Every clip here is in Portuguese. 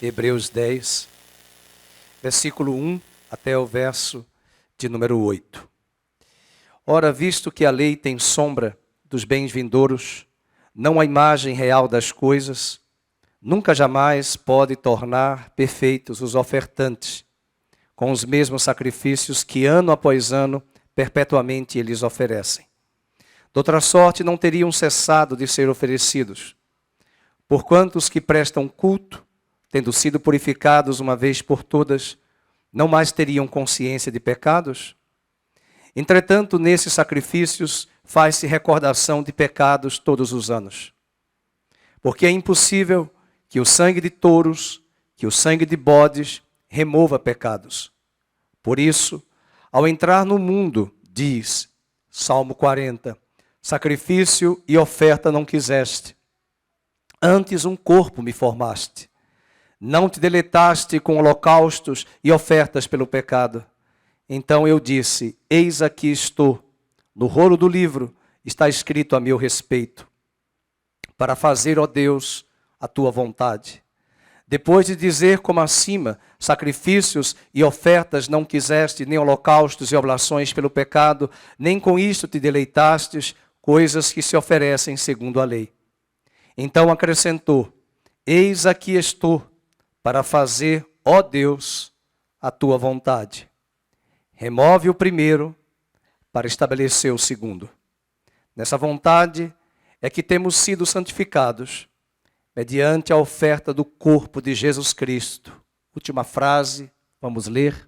Hebreus 10, versículo 1 até o verso de número 8. Ora, visto que a lei tem sombra dos bens vindouros, não a imagem real das coisas, nunca jamais pode tornar perfeitos os ofertantes, com os mesmos sacrifícios que ano após ano, perpetuamente eles oferecem. De outra sorte, não teriam cessado de ser oferecidos, porquanto os que prestam culto, tendo sido purificados uma vez por todas, não mais teriam consciência de pecados? Entretanto, nesses sacrifícios faz-se recordação de pecados todos os anos. Porque é impossível que o sangue de touros, que o sangue de bodes, remova pecados. Por isso, ao entrar no mundo, diz, Salmo 40, sacrifício e oferta não quiseste, antes um corpo me formaste. Não te deleitaste com holocaustos e ofertas pelo pecado. Então eu disse, eis aqui estou. No rolo do livro está escrito a meu respeito, para fazer, ó Deus, a tua vontade. Depois de dizer como acima, sacrifícios e ofertas não quiseste, nem holocaustos e oblações pelo pecado, nem com isto te deleitastes, coisas que se oferecem segundo a lei. Então acrescentou, eis aqui estou, para fazer, ó Deus, a tua vontade. Remove o primeiro, para estabelecer o segundo. Nessa vontade é que temos sido santificados, mediante a oferta do corpo de Jesus Cristo. Última frase, vamos ler.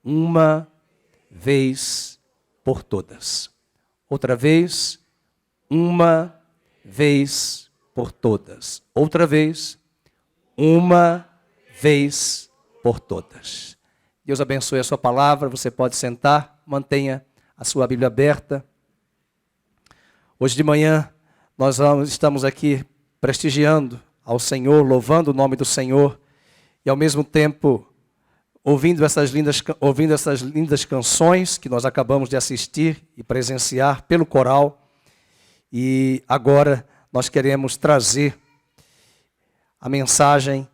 Uma vez por todas. Outra vez, uma vez por todas. Outra vez, uma vez por todas. Deus abençoe a sua palavra, você pode sentar, mantenha a sua Bíblia aberta. Hoje de manhã nós estamos aqui prestigiando ao Senhor, louvando o nome do Senhor e ao mesmo tempo ouvindo essas lindas canções que nós acabamos de assistir e presenciar pelo coral. E agora nós queremos trazer a mensagem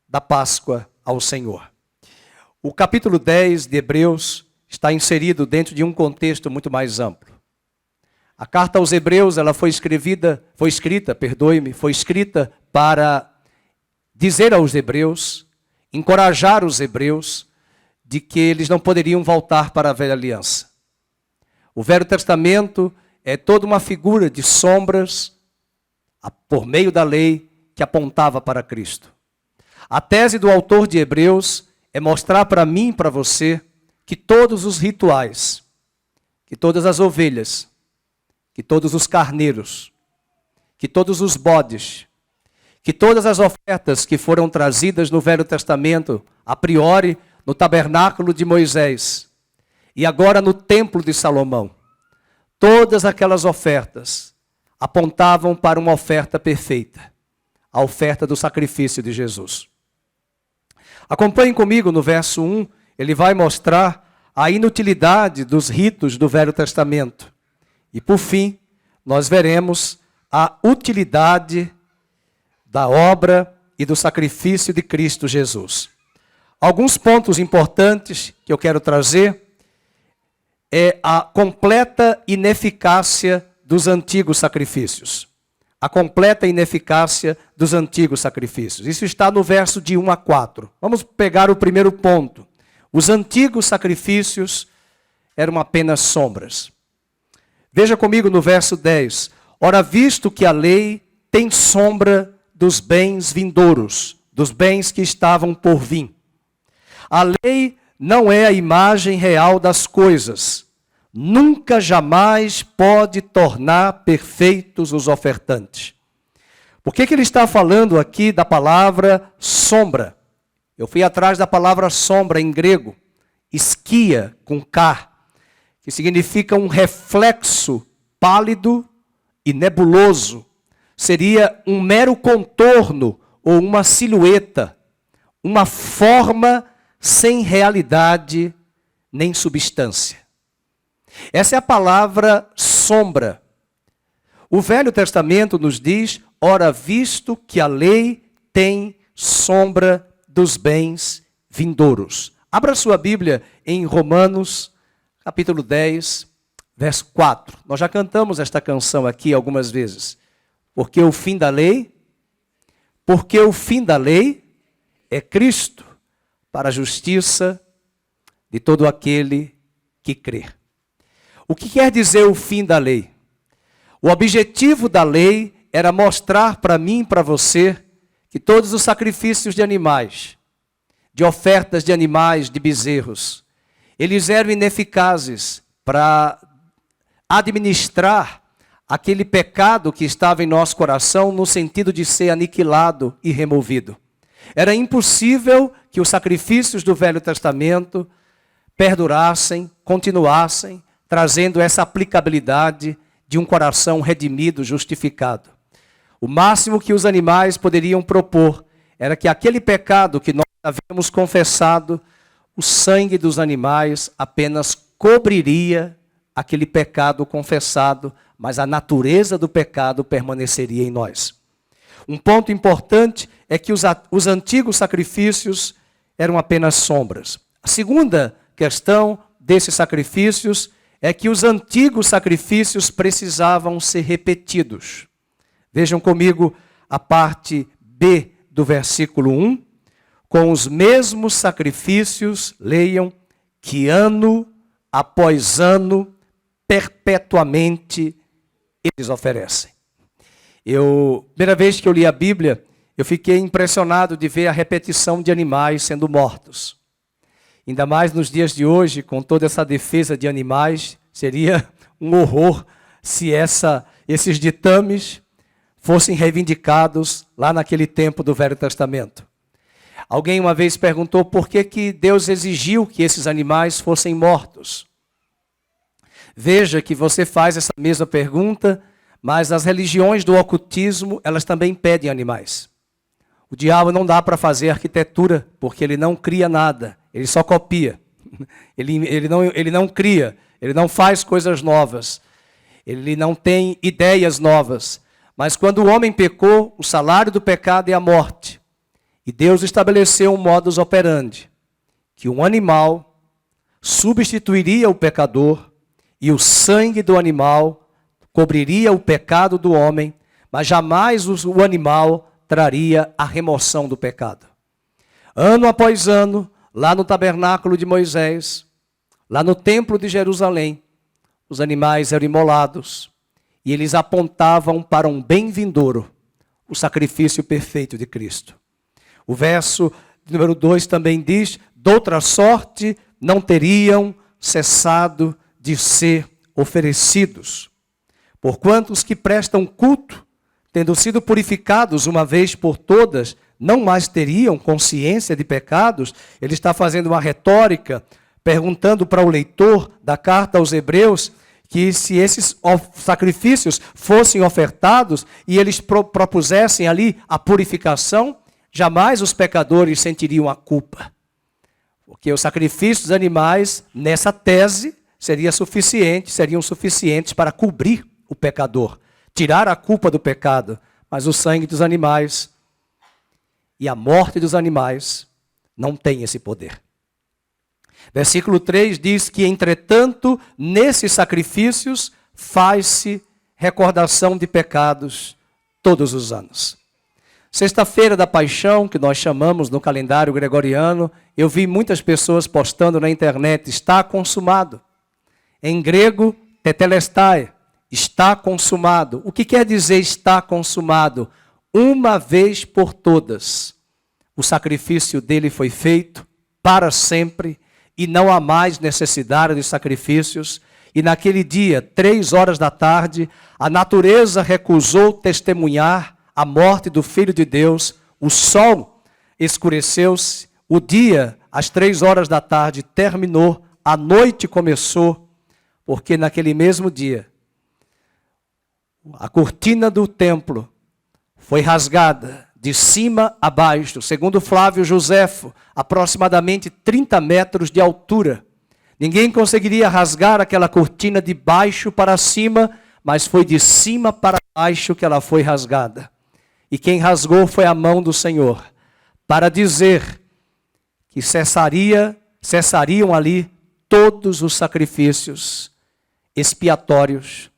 da Páscoa ao Senhor. O capítulo 10 de Hebreus está inserido dentro de um contexto muito mais amplo. A carta aos Hebreus, ela foi escrita para dizer aos hebreus, encorajar os hebreus de que eles não poderiam voltar para a velha aliança. O Velho Testamento é toda uma figura de sombras por meio da lei que apontava para Cristo. A tese do autor de Hebreus é mostrar para mim e para você que todos os rituais, que todas as ovelhas, que todos os carneiros, que todos os bodes, que todas as ofertas que foram trazidas no Velho Testamento, a priori no tabernáculo de Moisés e agora no templo de Salomão, todas aquelas ofertas apontavam para uma oferta perfeita, a oferta do sacrifício de Jesus. Acompanhem comigo no verso 1, ele vai mostrar a inutilidade dos ritos do Velho Testamento. E por fim, nós veremos a utilidade da obra e do sacrifício de Cristo Jesus. Alguns pontos importantes que eu quero trazer é a completa ineficácia dos antigos sacrifícios. A completa ineficácia dos antigos sacrifícios. Isso está no verso de 1 a 4. Vamos pegar o primeiro ponto. Os antigos sacrifícios eram apenas sombras. Veja comigo no verso 10. Ora, visto que a lei tem sombra dos bens vindouros, dos bens que estavam por vir. A lei não é a imagem real das coisas. Nunca jamais pode tornar perfeitos os ofertantes. Por que ele está falando aqui da palavra sombra? Eu fui atrás da palavra sombra em grego, esquia com K, que significa um reflexo pálido e nebuloso. Seria um mero contorno ou uma silhueta, uma forma sem realidade nem substância. Essa é a palavra sombra. O Velho Testamento nos diz, ora, visto que a lei tem sombra dos bens vindouros. Abra sua Bíblia em Romanos, capítulo 10, verso 4. Nós já cantamos esta canção aqui algumas vezes. Porque o fim da lei é Cristo para a justiça de todo aquele que crê. O que quer dizer o fim da lei? O objetivo da lei era mostrar para mim e para você que todos os sacrifícios de animais, de ofertas de animais, de bezerros, eles eram ineficazes para administrar aquele pecado que estava em nosso coração no sentido de ser aniquilado e removido. Era impossível que os sacrifícios do Velho Testamento perdurassem, continuassem, trazendo essa aplicabilidade de um coração redimido, justificado. O máximo que os animais poderiam propor era que aquele pecado que nós havíamos confessado, o sangue dos animais apenas cobriria aquele pecado confessado, mas a natureza do pecado permaneceria em nós. Um ponto importante é que os antigos sacrifícios eram apenas sombras. A segunda questão desses sacrifícios é que os antigos sacrifícios precisavam ser repetidos. Vejam comigo a parte B do versículo 1. Com os mesmos sacrifícios, leiam, que ano após ano, perpetuamente, eles oferecem. Primeira vez que eu li a Bíblia, eu fiquei impressionado de ver a repetição de animais sendo mortos. Ainda mais nos dias de hoje, com toda essa defesa de animais, seria um horror se esses ditames fossem reivindicados lá naquele tempo do Velho Testamento. Alguém uma vez perguntou por que Deus exigiu que esses animais fossem mortos. Veja que você faz essa mesma pergunta, mas as religiões do ocultismo, elas também pedem animais. O diabo não dá para fazer arquitetura, porque ele não cria nada, ele só copia. Ele não cria, ele não faz coisas novas, ele não tem ideias novas. Mas quando o homem pecou, o salário do pecado é a morte. E Deus estabeleceu um modus operandi, que um animal substituiria o pecador e o sangue do animal cobriria o pecado do homem, mas jamais o animal traria a remoção do pecado. Ano após ano, lá no tabernáculo de Moisés, lá no templo de Jerusalém, os animais eram imolados e eles apontavam para um bem vindouro, o sacrifício perfeito de Cristo. O verso número 2 também diz, de outra sorte não teriam cessado de ser oferecidos. Porquanto os que prestam culto, tendo sido purificados uma vez por todas, não mais teriam consciência de pecados. Ele está fazendo uma retórica, perguntando para o leitor da carta aos Hebreus, que se esses sacrifícios fossem ofertados e eles propusessem ali a purificação, jamais os pecadores sentiriam a culpa. Porque os sacrifícios animais, nessa tese, seriam suficientes para cobrir o pecador, tirar a culpa do pecado. Mas o sangue dos animais e a morte dos animais não tem esse poder. Versículo 3 diz que, entretanto, nesses sacrifícios faz-se recordação de pecados todos os anos. Sexta-feira da Paixão, que nós chamamos no calendário gregoriano, eu vi muitas pessoas postando na internet, está consumado. Em grego, tetelestai, está consumado. O que quer dizer está consumado? Uma vez por todas. O sacrifício dele foi feito para sempre e não há mais necessidade de sacrifícios. E naquele dia, 3h, a natureza recusou testemunhar a morte do Filho de Deus, o sol escureceu-se, o dia, às 3h terminou, a noite começou, porque naquele mesmo dia, a cortina do templo foi rasgada de cima a baixo, segundo Flávio Joséfo, aproximadamente 30 metros de altura. Ninguém conseguiria rasgar aquela cortina de baixo para cima, mas foi de cima para baixo que ela foi rasgada. E quem rasgou foi a mão do Senhor, para dizer que cessariam ali todos os sacrifícios expiatórios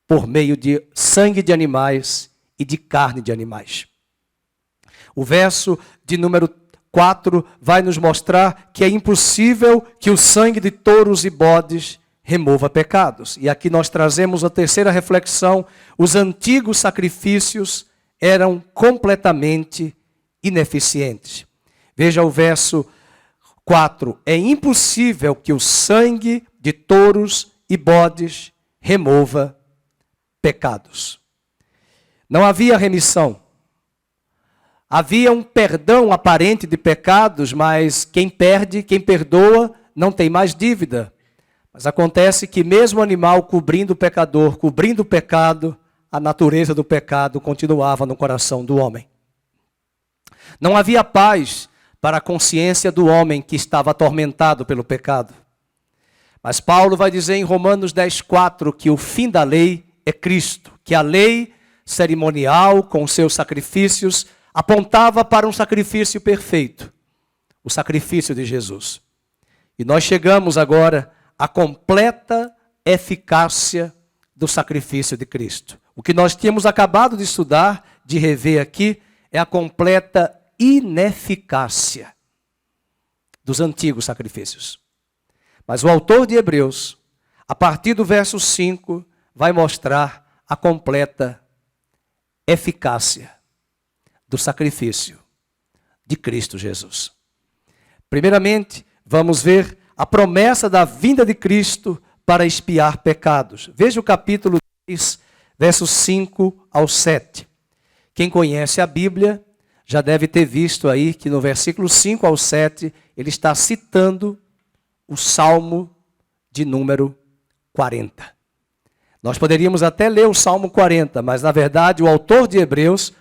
por meio de sangue de animais e de carne de animais. O verso de número 4 vai nos mostrar que é impossível que o sangue de touros e bodes remova pecados. E aqui nós trazemos a terceira reflexão: os antigos sacrifícios eram completamente ineficientes. Veja o verso 4. É impossível que o sangue de touros e bodes remova pecados. Não havia remissão. Havia um perdão aparente de pecados, mas quem perde, quem perdoa, não tem mais dívida. Mas acontece que mesmo o animal cobrindo o pecador, cobrindo o pecado, a natureza do pecado continuava no coração do homem. Não havia paz para a consciência do homem que estava atormentado pelo pecado. Mas Paulo vai dizer em Romanos 10:4 que o fim da lei é Cristo, que a lei cerimonial com seus sacrifícios apontava para um sacrifício perfeito, o sacrifício de Jesus. E nós chegamos agora à completa eficácia do sacrifício de Cristo. O que nós tínhamos acabado de estudar, de rever aqui, é a completa ineficácia dos antigos sacrifícios. Mas o autor de Hebreus, a partir do verso 5, vai mostrar a completa eficácia do sacrifício de Cristo Jesus. Primeiramente, vamos ver a promessa da vinda de Cristo para expiar pecados. Veja o capítulo 10, versos 5 ao 7. Quem conhece a Bíblia já deve ter visto aí que no versículo 5 ao 7, ele está citando o Salmo de número 40. Nós poderíamos até ler o Salmo 40, mas na verdade o autor de Hebreus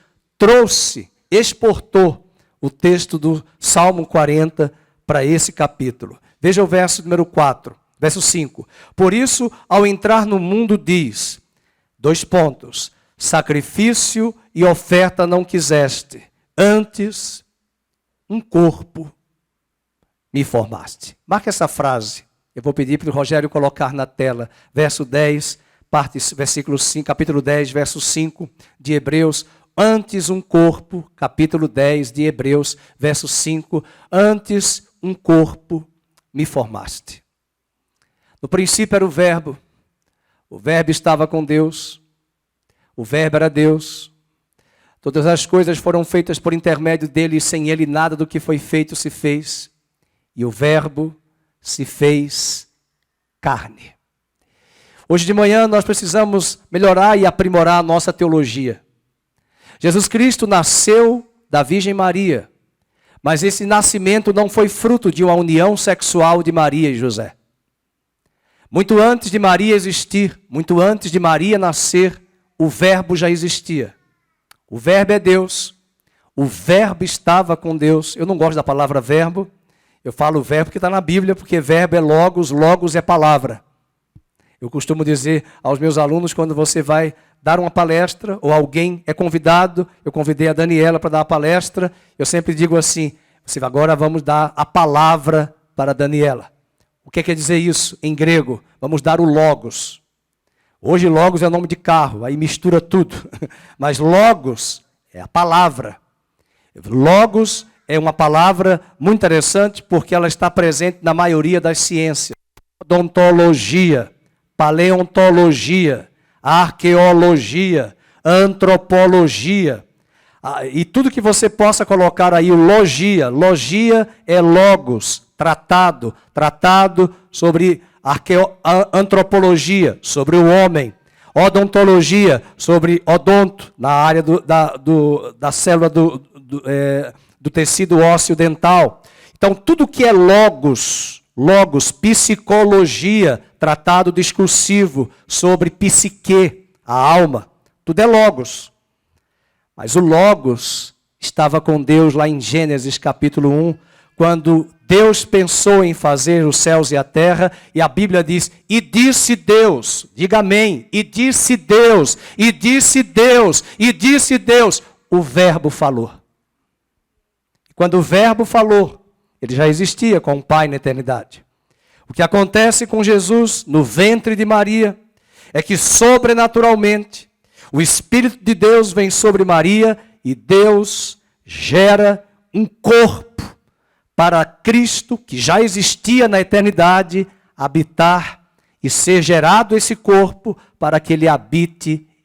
exportou o texto do Salmo 40 para esse capítulo. Veja o verso número 4, verso 5. Por isso, ao entrar no mundo diz, : sacrifício e oferta não quiseste, antes um corpo me formaste. Marque essa frase. Eu vou pedir para o Rogério colocar na tela. Verso 10, versículo 5, capítulo 10, verso 5 de Hebreus. Antes um corpo, capítulo 10 de Hebreus, verso 5. Antes um corpo me formaste. No princípio era o Verbo estava com Deus, o Verbo era Deus. Todas as coisas foram feitas por intermédio dele, e sem ele nada do que foi feito se fez. E o Verbo se fez carne. Hoje de manhã nós precisamos melhorar e aprimorar a nossa teologia. Jesus Cristo nasceu da Virgem Maria, mas esse nascimento não foi fruto de uma união sexual de Maria e José. Muito antes de Maria existir, muito antes de Maria nascer, o Verbo já existia. O Verbo é Deus, o Verbo estava com Deus. Eu não gosto da palavra verbo, eu falo verbo porque está na Bíblia, porque verbo é logos, logos é palavra. Eu costumo dizer aos meus alunos, quando você vai dar uma palestra, ou alguém é convidado, eu convidei a Daniela para dar a palestra, eu sempre digo assim, agora vamos dar a palavra para a Daniela. O que quer dizer isso em grego? Vamos dar o logos. Hoje logos é nome de carro, aí mistura tudo. Mas logos é a palavra. Logos é uma palavra muito interessante porque ela está presente na maioria das ciências. Odontologia, paleontologia, arqueologia, antropologia. E tudo que você possa colocar aí, logia. Logia é logos, tratado sobre antropologia, sobre o homem. Odontologia, sobre odonto, na área da célula do tecido ósseo dental. Então, tudo que é logos, psicologia, tratado discursivo sobre psique, a alma, tudo é logos. Mas o logos estava com Deus lá em Gênesis capítulo 1, quando Deus pensou em fazer os céus e a terra, e a Bíblia diz, e disse Deus, diga amém, e disse Deus, o Verbo falou. Quando o Verbo falou, Ele já existia com o Pai na eternidade. O que acontece com Jesus no ventre de Maria é que sobrenaturalmente o Espírito de Deus vem sobre Maria e Deus gera um corpo para Cristo, que já existia na eternidade, habitar e ser gerado esse corpo para que ele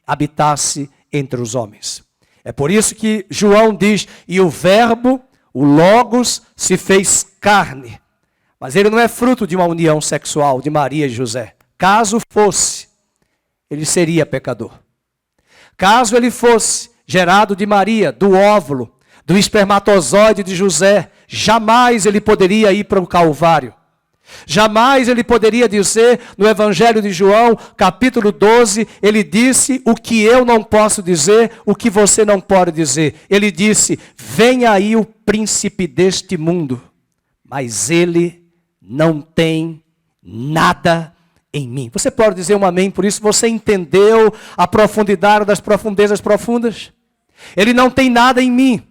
habitasse entre os homens. É por isso que João diz, e o verbo, o Logos, se fez carne. Mas ele não é fruto de uma união sexual de Maria e José. Caso fosse, ele seria pecador. Caso ele fosse gerado de Maria, do óvulo, do espermatozoide de José, jamais ele poderia ir para o Calvário. Jamais ele poderia dizer, no Evangelho de João, capítulo 12, ele disse, o que eu não posso dizer, o que você não pode dizer. Ele disse, vem aí o príncipe deste mundo, mas ele não tem nada em mim. Você pode dizer um amém por isso? Você entendeu a profundidade das profundezas profundas? Ele não tem nada em mim.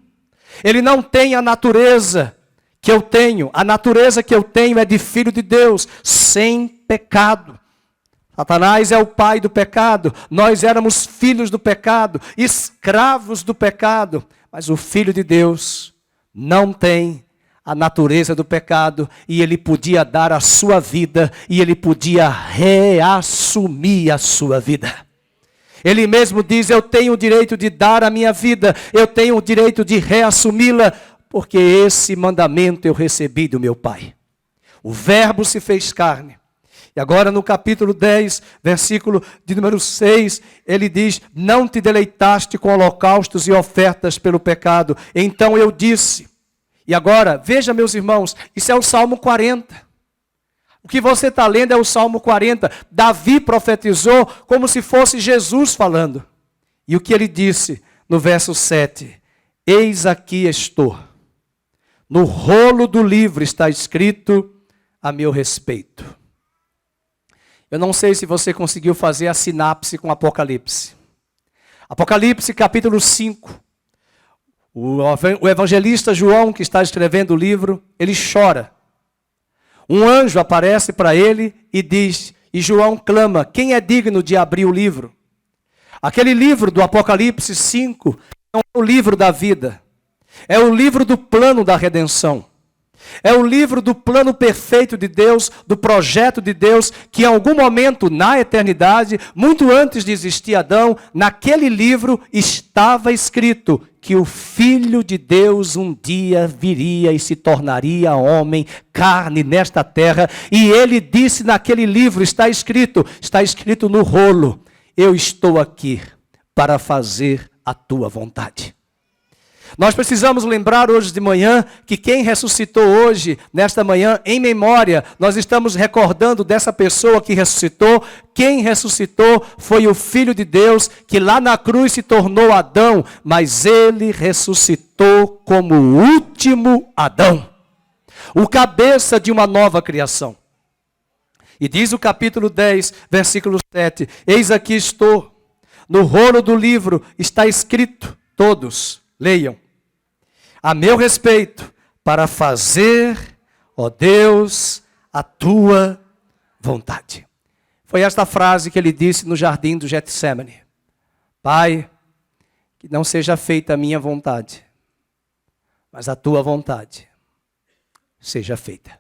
Ele não tem a natureza que eu tenho. A natureza que eu tenho é de filho de Deus, sem pecado. Satanás é o pai do pecado. Nós éramos filhos do pecado, escravos do pecado. Mas o Filho de Deus não tem a natureza do pecado, e ele podia dar a sua vida, e ele podia reassumir a sua vida. Ele mesmo diz, eu tenho o direito de dar a minha vida, eu tenho o direito de reassumi-la, porque esse mandamento eu recebi do meu Pai. O Verbo se fez carne. E agora no capítulo 10, versículo de número 6, ele diz, não te deleitaste com holocaustos e ofertas pelo pecado, então eu disse. E agora, veja meus irmãos, isso é o Salmo 40. O que você está lendo é o Salmo 40. Davi profetizou como se fosse Jesus falando. E o que ele disse no verso 7? Eis aqui estou. No rolo do livro está escrito a meu respeito. Eu não sei se você conseguiu fazer a sinapse com Apocalipse. Apocalipse capítulo 5. O evangelista João, que está escrevendo o livro, ele chora. Um anjo aparece para ele e diz, e João clama, quem é digno de abrir o livro? Aquele livro do Apocalipse 5 é o livro da vida. É o livro do plano da redenção. É o livro do plano perfeito de Deus, do projeto de Deus, que em algum momento na eternidade, muito antes de existir Adão, naquele livro estava escrito que o Filho de Deus um dia viria e se tornaria homem, carne nesta terra. E ele disse naquele livro, está escrito no rolo, eu estou aqui para fazer a tua vontade. Nós precisamos lembrar hoje de manhã que quem ressuscitou hoje, nesta manhã, em memória, nós estamos recordando dessa pessoa que ressuscitou. Quem ressuscitou foi o Filho de Deus, que lá na cruz se tornou Adão, mas ele ressuscitou como o último Adão, o cabeça de uma nova criação. E diz o capítulo 10, versículo 7, eis aqui estou, no rolo do livro está escrito, todos leiam, a meu respeito, para fazer, ó Deus, a tua vontade. Foi esta frase que ele disse no jardim do Getsemane. Pai, que não seja feita a minha vontade, mas a tua vontade seja feita.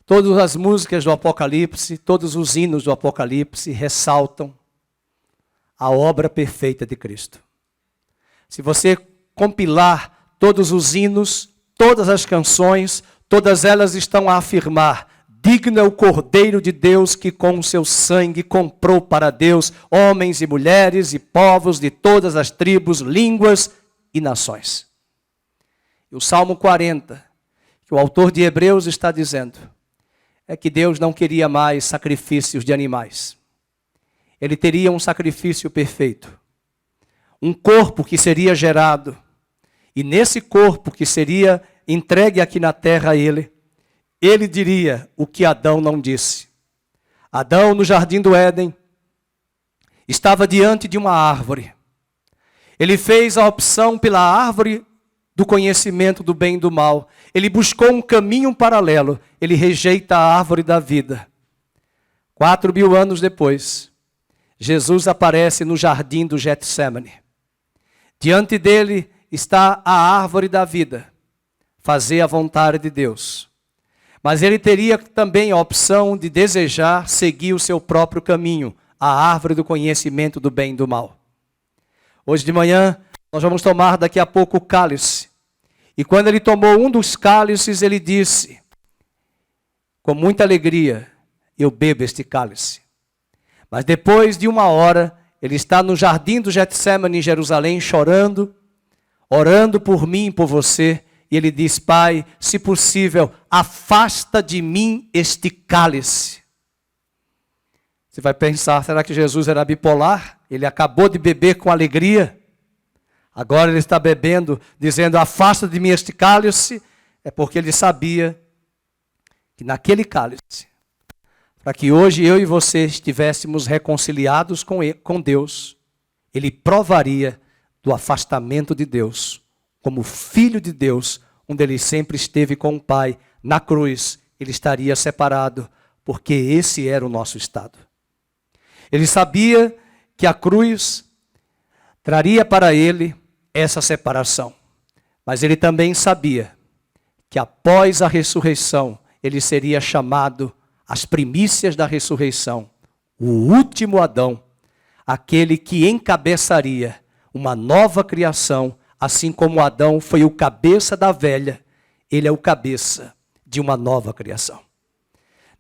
Todas as músicas do Apocalipse, todos os hinos do Apocalipse ressaltam a obra perfeita de Cristo. Se você compilar todos os hinos, todas as canções, todas elas estão a afirmar, digno é o Cordeiro de Deus que com o seu sangue comprou para Deus homens e mulheres e povos de todas as tribos, línguas e nações. E o Salmo 40, que o autor de Hebreus está dizendo, é que Deus não queria mais sacrifícios de animais. Ele teria um sacrifício perfeito. Um corpo que seria gerado. E nesse corpo que seria entregue aqui na terra a ele diria o que Adão não disse. Adão, no jardim do Éden, estava diante de uma árvore. Ele fez a opção pela árvore do conhecimento do bem e do mal. Ele buscou um caminho paralelo. Ele rejeita a árvore da vida. 4.000 anos depois, Jesus aparece no jardim do Getsemane. Diante dele está a árvore da vida. Fazer a vontade de Deus. Mas ele teria também a opção de desejar seguir o seu próprio caminho, a árvore do conhecimento do bem e do mal. Hoje de manhã, nós vamos tomar daqui a pouco o cálice. E quando ele tomou um dos cálices, ele disse, com muita alegria, eu bebo este cálice. Mas depois de 1 hora, ele está no jardim do Getsemane em Jerusalém, chorando, orando por mim e por você. E ele diz, Pai, se possível, afasta de mim este cálice. Você vai pensar, será que Jesus era bipolar? Ele acabou de beber com alegria. Agora ele está bebendo, dizendo, afasta de mim este cálice. É porque ele sabia que naquele cálice, para que hoje eu e você estivéssemos reconciliados com Deus, ele provaria do afastamento de Deus. Como filho de Deus, onde ele sempre esteve com o Pai, na cruz, ele estaria separado, porque esse era o nosso estado. Ele sabia que a cruz traria para ele essa separação. Mas ele também sabia que após a ressurreição, ele seria chamado as primícias da ressurreição, o último Adão, aquele que encabeçaria uma nova criação. Assim como Adão foi o cabeça da velha, ele é o cabeça de uma nova criação.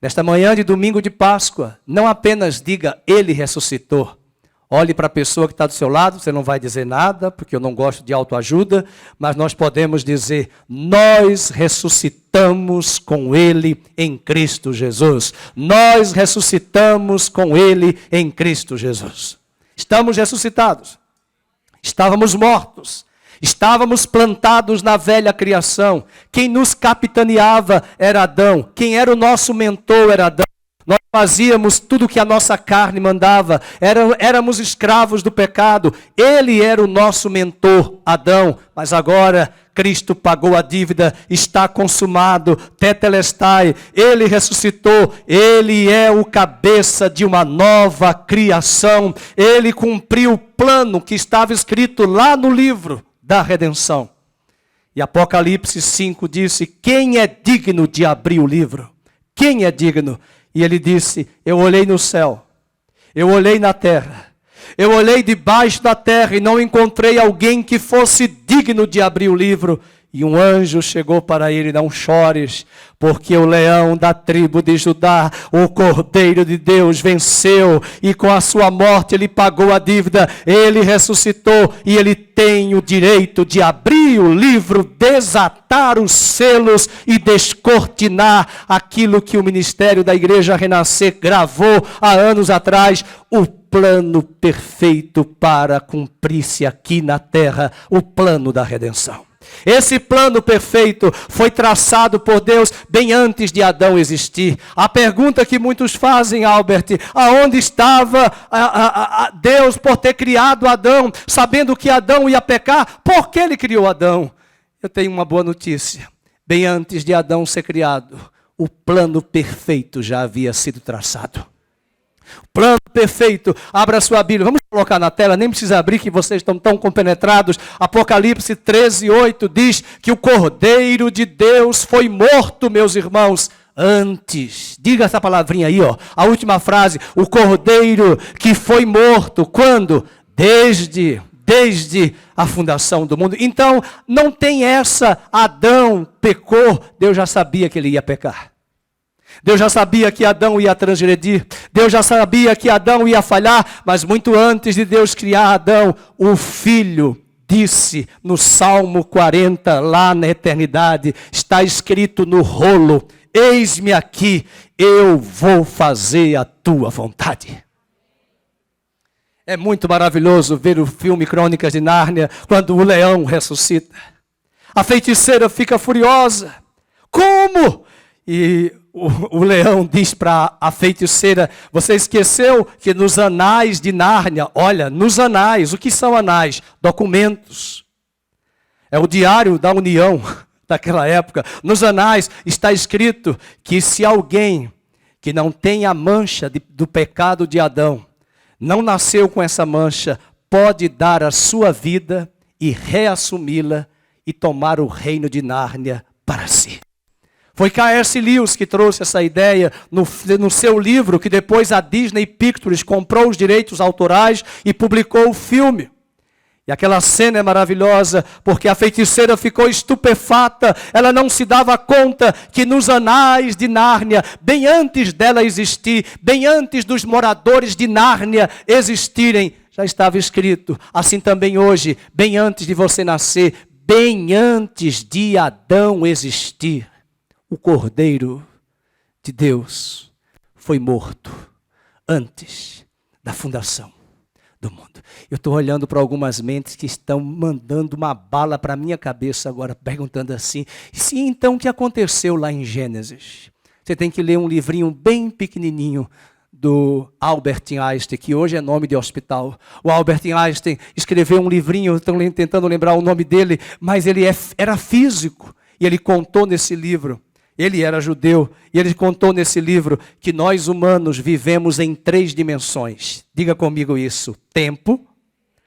Nesta manhã de domingo de Páscoa, não apenas diga, ele ressuscitou. Olhe para a pessoa que está do seu lado, você não vai dizer nada, porque eu não gosto de autoajuda, mas nós podemos dizer, nós ressuscitamos com ele em Cristo Jesus. Nós ressuscitamos com ele em Cristo Jesus. Estamos ressuscitados. Estávamos mortos. Estávamos plantados na velha criação. Quem nos capitaneava era Adão. Quem era o nosso mentor era Adão. Nós fazíamos tudo o que a nossa carne mandava. Éramos escravos do pecado. Ele era o nosso mentor, Adão. Mas agora Cristo pagou a dívida. Está consumado. Tetelestai. Ele ressuscitou. Ele é o cabeça de uma nova criação. Ele cumpriu o plano que estava escrito lá no livro da redenção. E Apocalipse 5 disse, quem é digno de abrir o livro? Quem é digno? E ele disse, eu olhei no céu, eu olhei na terra, eu olhei debaixo da terra e não encontrei alguém que fosse digno de abrir o livro. E um anjo chegou para ele, não chores, porque o leão da tribo de Judá, o Cordeiro de Deus, venceu e com a sua morte ele pagou a dívida, ele ressuscitou e ele tem o direito de abrir o livro, desatar os selos e descortinar aquilo que o ministério da Igreja Renascer gravou há anos atrás, o plano perfeito para cumprir-se aqui na terra, o plano da redenção. Esse plano perfeito foi traçado por Deus bem antes de Adão existir. A pergunta que muitos fazem, Albert, aonde estava Deus por ter criado Adão, sabendo que Adão ia pecar? Por que ele criou Adão? Eu tenho uma boa notícia. Bem antes de Adão ser criado, o plano perfeito já havia sido traçado. Plano perfeito, abra sua Bíblia, vamos colocar na tela, nem precisa abrir que vocês estão tão compenetrados. Apocalipse 13:8 diz que o Cordeiro de Deus foi morto, meus irmãos, antes. Diga essa palavrinha aí, ó, a última frase, o Cordeiro que foi morto, quando? Desde a fundação do mundo. Então, não tem essa, Adão pecou, Deus já sabia que ele ia pecar. Deus já sabia que Adão ia transgredir. Deus já sabia que Adão ia falhar. Mas muito antes de Deus criar Adão, o Filho disse no Salmo 40, lá na eternidade, está escrito no rolo, eis-me aqui, eu vou fazer a tua vontade. É muito maravilhoso ver o filme Crônicas de Nárnia, quando o leão ressuscita. A feiticeira fica furiosa. Como? E o leão diz para a feiticeira, você esqueceu que nos anais de Nárnia, olha, nos anais, o que são anais? Documentos. É o diário da União daquela época. Nos anais está escrito que se alguém que não tem a mancha do pecado de Adão, não nasceu com essa mancha, pode dar a sua vida e reassumi-la e tomar o reino de Nárnia para si. Foi C.S. Lewis que trouxe essa ideia no seu livro, que depois a Disney Pictures comprou os direitos autorais e publicou o filme. E aquela cena é maravilhosa, porque a feiticeira ficou estupefata, ela não se dava conta que nos anais de Nárnia, bem antes dela existir, bem antes dos moradores de Nárnia existirem, já estava escrito, assim também hoje, bem antes de você nascer, bem antes de Adão existir, o Cordeiro de Deus foi morto antes da fundação do mundo. Eu estou olhando para algumas mentes que estão mandando uma bala para a minha cabeça agora, perguntando assim, sim, então o que aconteceu lá em Gênesis? Você tem que ler um livrinho bem pequenininho do Albert Einstein, que hoje é nome de hospital. O Albert Einstein escreveu um livrinho, estou tentando lembrar o nome dele, mas ele era físico, e ele contou nesse livro, ele era judeu, e ele contou nesse livro que nós humanos vivemos em 3 dimensões. Diga comigo isso: tempo,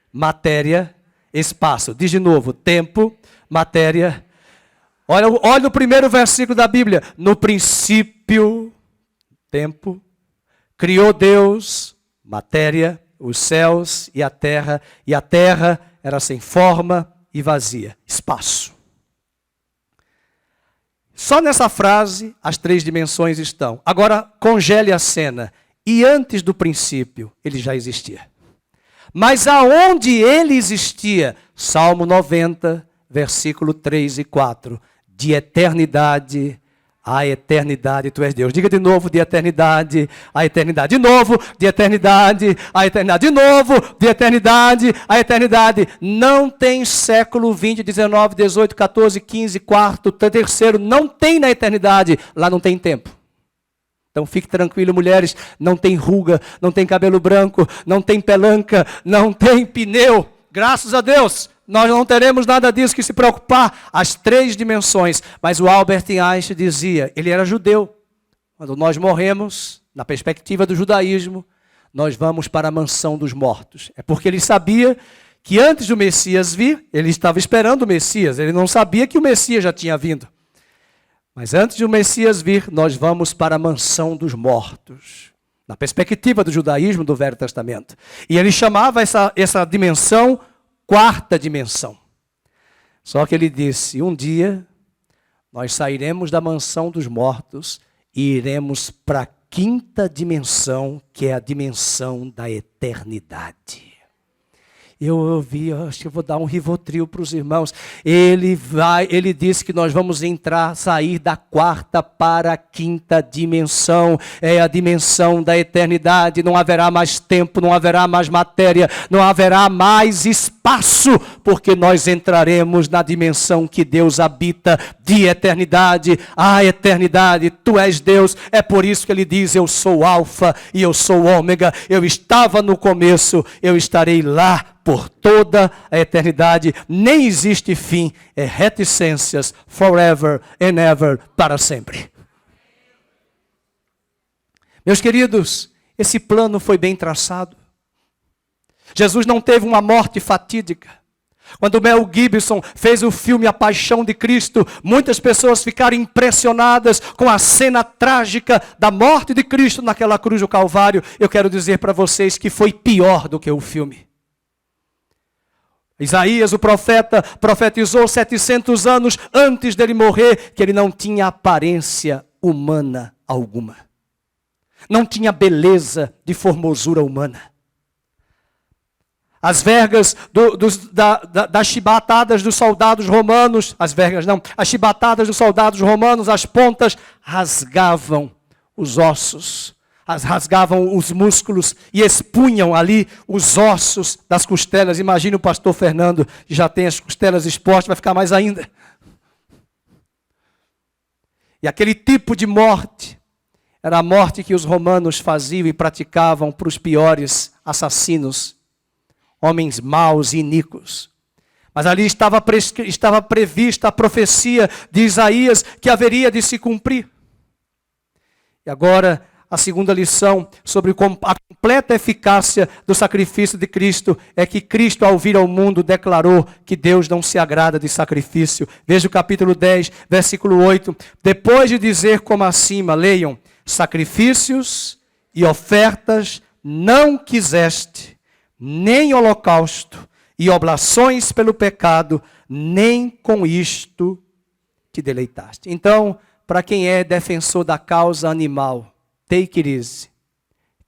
matéria, espaço. Diz de novo: tempo, matéria. Olha o primeiro versículo da Bíblia. No princípio, tempo, criou Deus, matéria, os céus e a terra era sem forma e vazia. Espaço. Só nessa frase as 3 dimensões estão. Agora congele a cena. E antes do princípio, ele já existia. Mas aonde ele existia? Salmo 90, versículo 3 e 4. De eternidade a eternidade tu és Deus. Diga de novo: de eternidade a eternidade. De novo: de eternidade a eternidade. De novo: de eternidade a eternidade. Não tem século 20, 19, 18, 14, 15, quarto, terceiro. Não tem na eternidade. Lá não tem tempo. Então fique tranquilo, mulheres. Não tem ruga, não tem cabelo branco, não tem pelanca, não tem pneu. Graças a Deus. Nós não teremos nada disso que se preocupar, as 3 dimensões. Mas o Albert Einstein dizia, ele era judeu. Quando nós morremos, na perspectiva do judaísmo, nós vamos para a mansão dos mortos. É porque ele sabia que antes do Messias vir, ele estava esperando o Messias. Ele não sabia que o Messias já tinha vindo. Mas antes do Messias vir, nós vamos para a mansão dos mortos. Na perspectiva do judaísmo do Velho Testamento. E ele chamava essa dimensão 4ª dimensão. Só que ele disse, um dia nós sairemos da mansão dos mortos e iremos para a 5ª dimensão, que é a dimensão da eternidade. Eu ouvi, acho que eu vou dar um Rivotril para os irmãos. Ele disse que nós vamos sair da 4ª para a 5ª dimensão. É a dimensão da eternidade. Não haverá mais tempo, não haverá mais matéria, não haverá mais espaço, porque nós entraremos na dimensão que Deus habita, de eternidade a eternidade. Tu és Deus. É por isso que ele diz, eu sou Alfa e eu sou Ômega. Eu estava no começo, eu estarei lá por toda a eternidade, nem existe fim, é reticências, forever and ever, para sempre. Meus queridos, esse plano foi bem traçado. Jesus não teve uma morte fatídica. Quando Mel Gibson fez o filme A Paixão de Cristo, muitas pessoas ficaram impressionadas com a cena trágica da morte de Cristo naquela cruz do Calvário. Eu quero dizer para vocês que foi pior do que o filme. Isaías, o profeta, profetizou 700 anos antes dele morrer, que ele não tinha aparência humana alguma. Não tinha beleza de formosura humana. As vergas das chibatadas dos soldados romanos, as chibatadas dos soldados romanos, as pontas rasgavam os ossos. Rasgavam os músculos e expunham ali os ossos das costelas. Imagine o pastor Fernando, que já tem as costelas expostas, vai ficar mais ainda. E aquele tipo de morte era a morte que os romanos faziam e praticavam para os piores assassinos, homens maus e iníquos. Mas ali estava prevista a profecia de Isaías que haveria de se cumprir. E agora, a segunda lição sobre a completa eficácia do sacrifício de Cristo é que Cristo, ao vir ao mundo, declarou que Deus não se agrada de sacrifício. Veja o capítulo 10, versículo 8. Depois de dizer como acima, leiam, sacrifícios e ofertas não quiseste, nem holocausto e oblações pelo pecado, nem com isto te deleitaste. Então, para quem é defensor da causa animal, take it easy,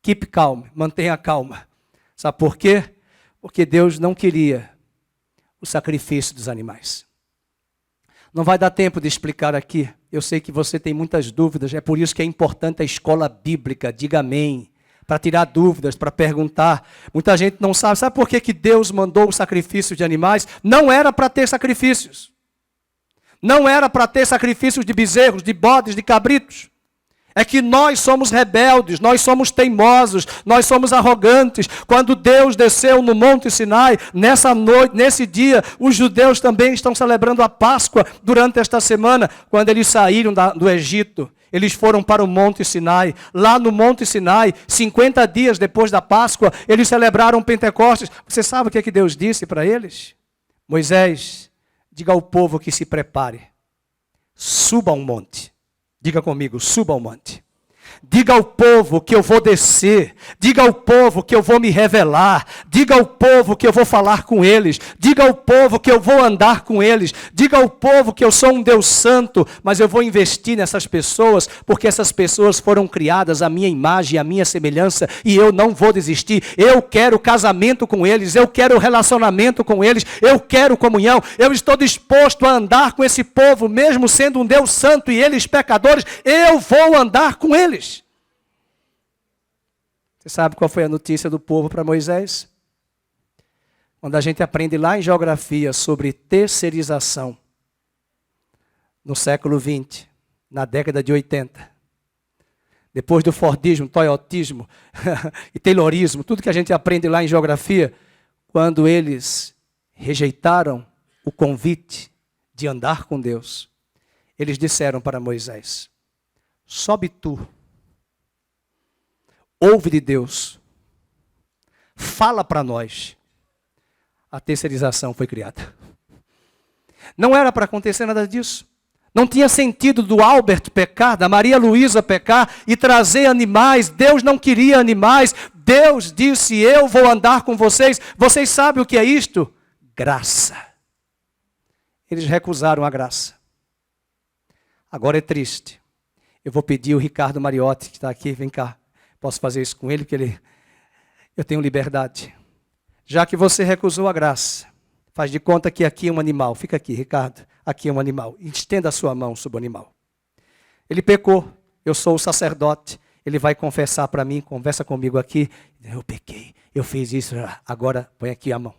keep calm, mantenha calma. Sabe por quê? Porque Deus não queria o sacrifício dos animais. Não vai dar tempo de explicar aqui. Eu sei que você tem muitas dúvidas, é por isso que é importante a escola bíblica, diga amém. Para tirar dúvidas, para perguntar. Muita gente não sabe. Sabe por que Deus mandou o sacrifício de animais? Não era para ter sacrifícios. Não era para ter sacrifícios de bezerros, de bodes, de cabritos. É que nós somos rebeldes, nós somos teimosos, nós somos arrogantes. Quando Deus desceu no Monte Sinai, nessa noite, nesse dia, os judeus também estão celebrando a Páscoa durante esta semana, quando eles saíram do Egito. Eles foram para o Monte Sinai. Lá no Monte Sinai, 50 dias depois da Páscoa, eles celebraram Pentecostes. Você sabe o que Deus disse para eles? Moisés, diga ao povo que se prepare. Suba ao monte. Diga comigo, suba ao monte. Diga ao povo que eu vou descer. Diga ao povo que eu vou me revelar. Diga ao povo que eu vou falar com eles. Diga ao povo que eu vou andar com eles. Diga ao povo que eu sou um Deus santo, mas eu vou investir nessas pessoas, porque essas pessoas foram criadas à minha imagem, à minha semelhança, e eu não vou desistir. Eu quero casamento com eles, eu quero relacionamento com eles, eu quero comunhão. Eu estou disposto a andar com esse povo, mesmo sendo um Deus santo e eles pecadores, eu vou andar com eles. Você sabe qual foi a notícia do povo para Moisés? Quando a gente aprende lá em geografia sobre terceirização, no século XX, na década de 80, depois do Fordismo, Toyotismo e Taylorismo, tudo que a gente aprende lá em geografia, quando eles rejeitaram o convite de andar com Deus, eles disseram para Moisés, sobe tu, ouve de Deus, fala para nós. A terceirização foi criada. Não era para acontecer nada disso. Não tinha sentido do Albert pecar, da Maria Luísa pecar e trazer animais. Deus não queria animais. Deus disse, eu vou andar com vocês. Vocês sabem o que é isto? Graça. Eles recusaram a graça. Agora é triste. Eu vou pedir o Ricardo Mariotti, que está aqui, vem cá. Posso fazer isso com ele, porque eu tenho liberdade. Já que você recusou a graça, faz de conta que aqui é um animal. Fica aqui, Ricardo. Aqui é um animal. Estenda a sua mão sobre o animal. Ele pecou. Eu sou o sacerdote. Ele vai confessar para mim, conversa comigo aqui. Eu pequei, eu fiz isso. Agora põe aqui a mão.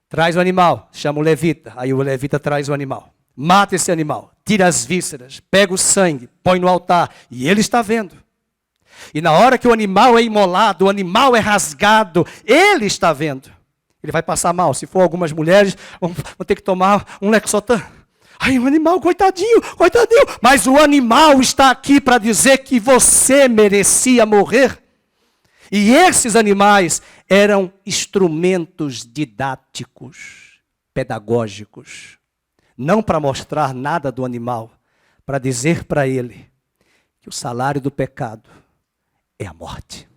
Traz o animal. Chama o levita. Aí o levita traz o animal. Mata esse animal. Tira as vísceras. Pega o sangue. Põe no altar. E ele está vendo. E na hora que o animal é imolado, o animal é rasgado, ele está vendo. Ele vai passar mal. Se for algumas mulheres, vão ter que tomar um Lexotan. Ai, o animal, coitadinho, coitadinho. Mas o animal está aqui para dizer que você merecia morrer. E esses animais eram instrumentos didáticos, pedagógicos. Não para mostrar nada do animal, para dizer para ele que o salário do pecado é a morte.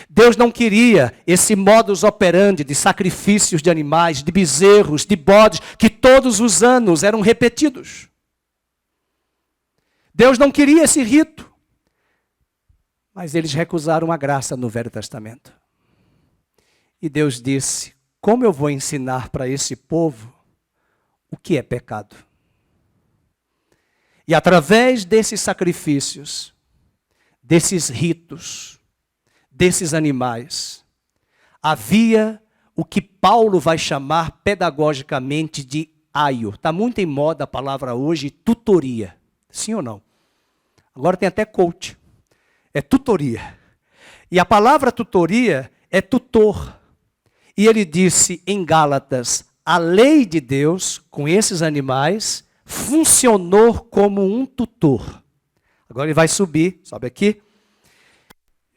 Deus não queria esse modus operandi de sacrifícios de animais, de bezerros, de bodes, que todos os anos eram repetidos. Deus não queria esse rito. Mas eles recusaram a graça no Velho Testamento. E Deus disse, como eu vou ensinar para esse povo o que é pecado? E através desses sacrifícios, desses ritos, desses animais, havia o que Paulo vai chamar pedagogicamente de aio. Está muito em moda a palavra hoje, tutoria. Sim ou não? Agora tem até coach. É tutoria. E a palavra tutoria é tutor. E ele disse em Gálatas, a lei de Deus com esses animais funcionou como um tutor. Agora ele vai subir, sobe aqui.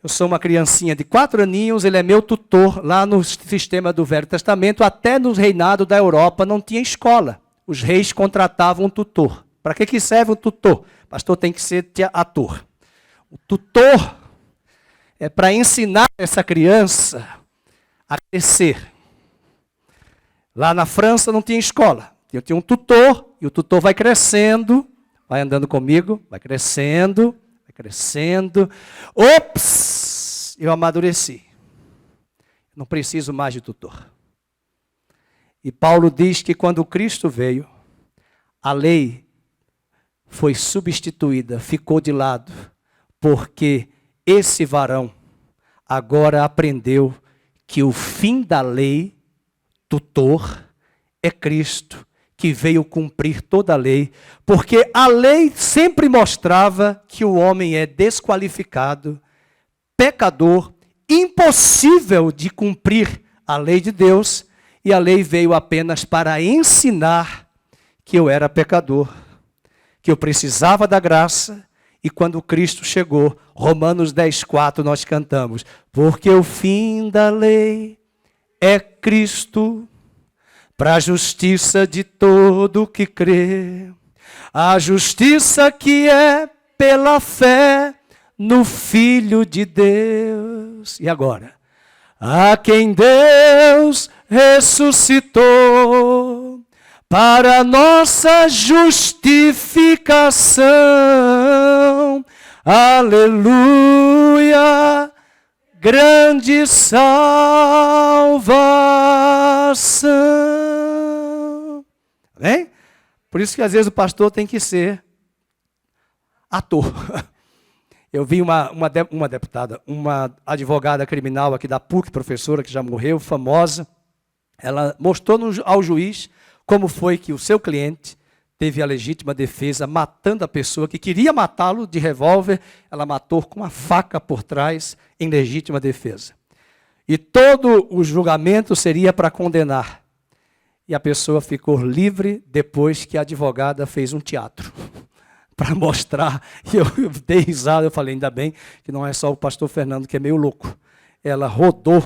Eu sou uma criancinha de 4 aninhos, ele é meu tutor lá no sistema do Velho Testamento, até no reinado da Europa não tinha escola. Os reis contratavam um tutor. Para que serve um tutor? O pastor tem que ser ator. O tutor é para ensinar essa criança a crescer. Lá na França não tinha escola. Eu tinha um tutor, e o tutor vai crescendo, vai andando comigo, vai crescendo. Ops! Eu amadureci. Não preciso mais de tutor. E Paulo diz que quando Cristo veio, a lei foi substituída, ficou de lado, porque esse varão agora aprendeu que o fim da lei, tutor, é Cristo, que veio cumprir toda a lei, porque a lei sempre mostrava que o homem é desqualificado, pecador, impossível de cumprir a lei de Deus, e a lei veio apenas para ensinar que eu era pecador, que eu precisava da graça, e quando Cristo chegou, Romanos 10,4 nós cantamos, porque o fim da lei é Cristo, para a justiça de todo que crê, a justiça que é pela fé no Filho de Deus. E agora? A quem Deus ressuscitou para nossa justificação. Aleluia! Grande salvação. Amém? Por isso que às vezes o pastor tem que ser ator. Eu vi uma deputada, uma advogada criminal aqui da PUC, professora que já morreu, famosa. Ela mostrou ao juiz como foi que o seu cliente teve a legítima defesa, matando a pessoa que queria matá-lo de revólver, ela matou com uma faca por trás, em legítima defesa. E todo o julgamento seria para condenar. E a pessoa ficou livre depois que a advogada fez um teatro, para mostrar. E eu dei risada, eu falei, ainda bem que não é só o pastor Fernando que é meio louco. Ela rodou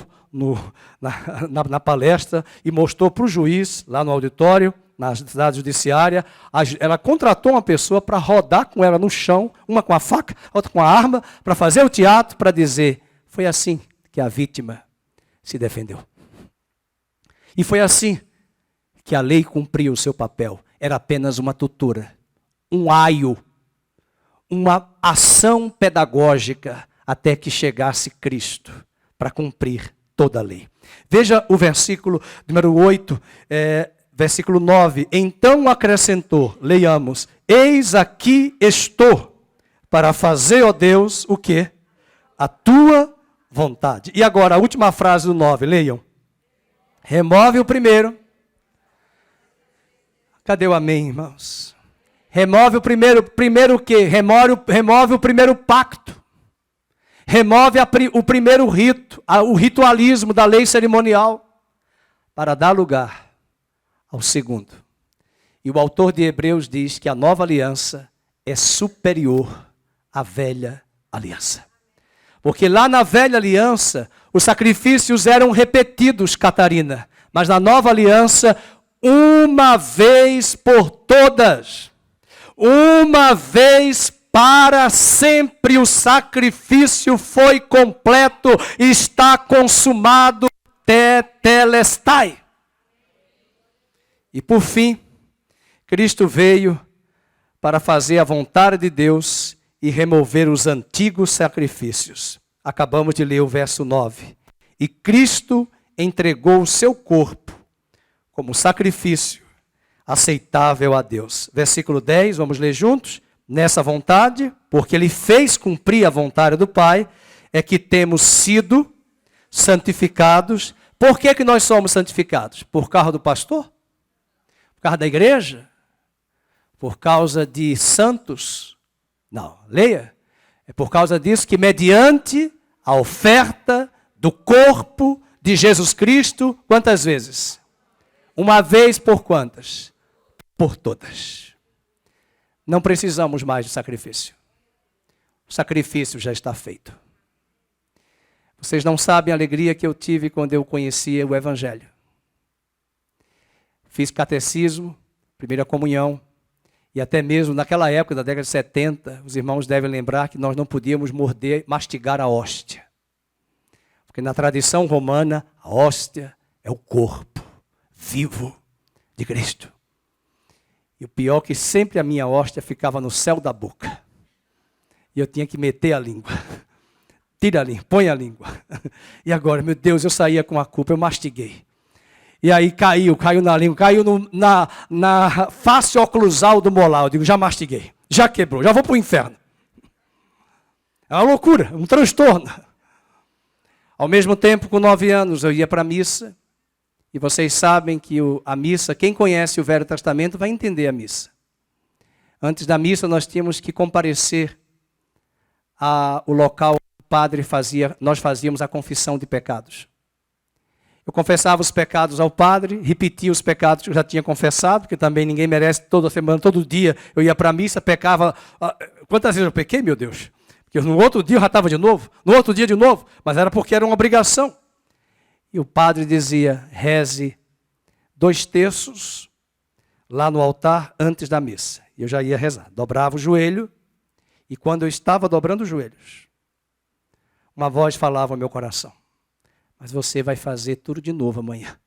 na palestra e mostrou para o juiz, lá no auditório, na cidade judiciária, ela contratou uma pessoa para rodar com ela no chão, uma com a faca, outra com a arma, para fazer o teatro, para dizer, foi assim que a vítima se defendeu. E foi assim que a lei cumpriu o seu papel. Era apenas uma tutora, um aio, uma ação pedagógica, até que chegasse Cristo, para cumprir toda a lei. Veja o versículo número 8, versículo 9, então acrescentou, leiamos, eis aqui estou, para fazer, ó Deus, o quê? A tua vontade. E agora, a última frase do 9, leiam. Remove o primeiro. Cadê o amém, irmãos? Remove o primeiro o quê? Remove o primeiro pacto. Remove o primeiro rito, o ritualismo da lei cerimonial, para dar lugar ao segundo. E o autor de Hebreus diz que a nova aliança é superior à velha aliança. Porque lá na velha aliança, os sacrifícios eram repetidos, Catarina. Mas na nova aliança, uma vez por todas, uma vez para sempre, o sacrifício foi completo, está consumado, tetelestai. E por fim, Cristo veio para fazer a vontade de Deus e remover os antigos sacrifícios. Acabamos de ler o verso 9. E Cristo entregou o seu corpo como sacrifício aceitável a Deus. Versículo 10, vamos ler juntos. Nessa vontade, porque Ele fez cumprir a vontade do Pai, é que temos sido santificados. Por que nós somos santificados? Por causa do pastor? Por causa da igreja? Por causa de santos? Não, leia. É por causa disso que mediante a oferta do corpo de Jesus Cristo, quantas vezes? Uma vez por quantas? Por todas. Não precisamos mais de sacrifício. O sacrifício já está feito. Vocês não sabem a alegria que eu tive quando eu conhecia o Evangelho. Fiz catecismo, primeira comunhão, e até mesmo naquela época, da década de 70, os irmãos devem lembrar que nós não podíamos mastigar a hóstia. Porque na tradição romana, a hóstia é o corpo vivo de Cristo. E o pior é que sempre a minha hóstia ficava no céu da boca. E eu tinha que meter a língua. Tira a língua, põe a língua. E agora, meu Deus, eu saía com a culpa, eu mastiguei. E aí caiu na língua, caiu na face oclusal do molar. Eu digo, já mastiguei, já quebrou, já vou para o inferno. É uma loucura, um transtorno. Ao mesmo tempo, com 9 anos, eu ia para a missa. E vocês sabem que a missa, quem conhece o Velho Testamento vai entender a missa. Antes da missa, nós tínhamos que comparecer ao local onde o padre fazia, nós fazíamos a confissão de pecados. Eu confessava os pecados ao padre, repetia os pecados que eu já tinha confessado, porque também ninguém merece toda semana, todo dia. Eu ia para a missa, pecava. Quantas vezes eu pequei, meu Deus? Porque no outro dia eu já estava de novo, no outro dia de novo, mas era porque era uma obrigação. E o padre dizia, reze 2/3 lá no altar antes da missa. E eu já ia rezar. Dobrava o joelho, e quando eu estava dobrando os joelhos, uma voz falava ao meu coração, mas você vai fazer tudo de novo amanhã.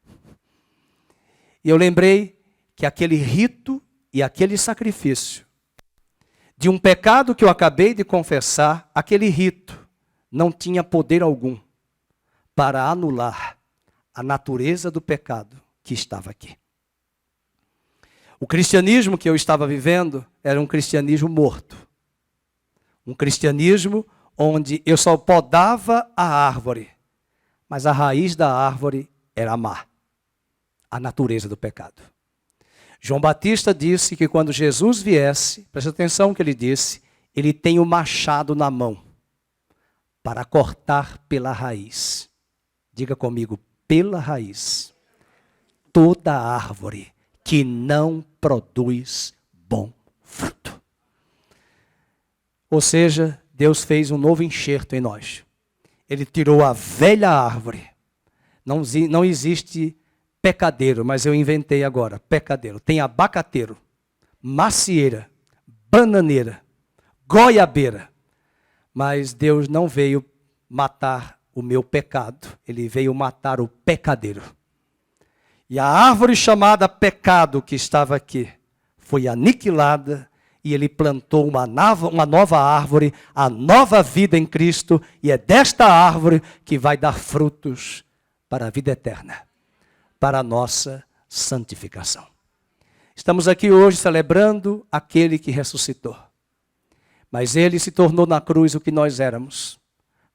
E eu lembrei que aquele rito e aquele sacrifício de um pecado que eu acabei de confessar, aquele rito não tinha poder algum para anular a natureza do pecado que estava aqui. O cristianismo que eu estava vivendo era um cristianismo morto. Um cristianismo onde eu só podava a árvore, mas a raiz da árvore era má, a natureza do pecado. João Batista disse que quando Jesus viesse, presta atenção no que ele disse, ele tem o machado na mão para cortar pela raiz. Diga comigo, pela raiz. Toda árvore que não produz bom fruto. Ou seja, Deus fez um novo enxerto em nós. Ele tirou a velha árvore. Não existe pecadeiro, mas eu inventei agora, pecadeiro. Tem abacateiro, macieira, bananeira, goiabeira. Mas Deus não veio matar o meu pecado, Ele veio matar o pecadeiro. E a árvore chamada pecado que estava aqui foi aniquilada e Ele plantou uma nova árvore, a nova vida em Cristo, e é desta árvore que vai dar frutos para a vida eterna, para a nossa santificação. Estamos aqui hoje celebrando aquele que ressuscitou. Mas Ele se tornou na cruz o que nós éramos,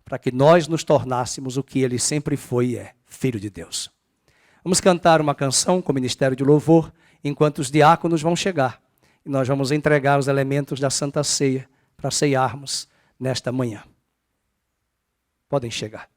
para que nós nos tornássemos o que Ele sempre foi e é, Filho de Deus. Vamos cantar uma canção com o Ministério de Louvor, enquanto os diáconos vão chegar. E nós vamos entregar os elementos da Santa Ceia para ceiarmos nesta manhã. Podem chegar.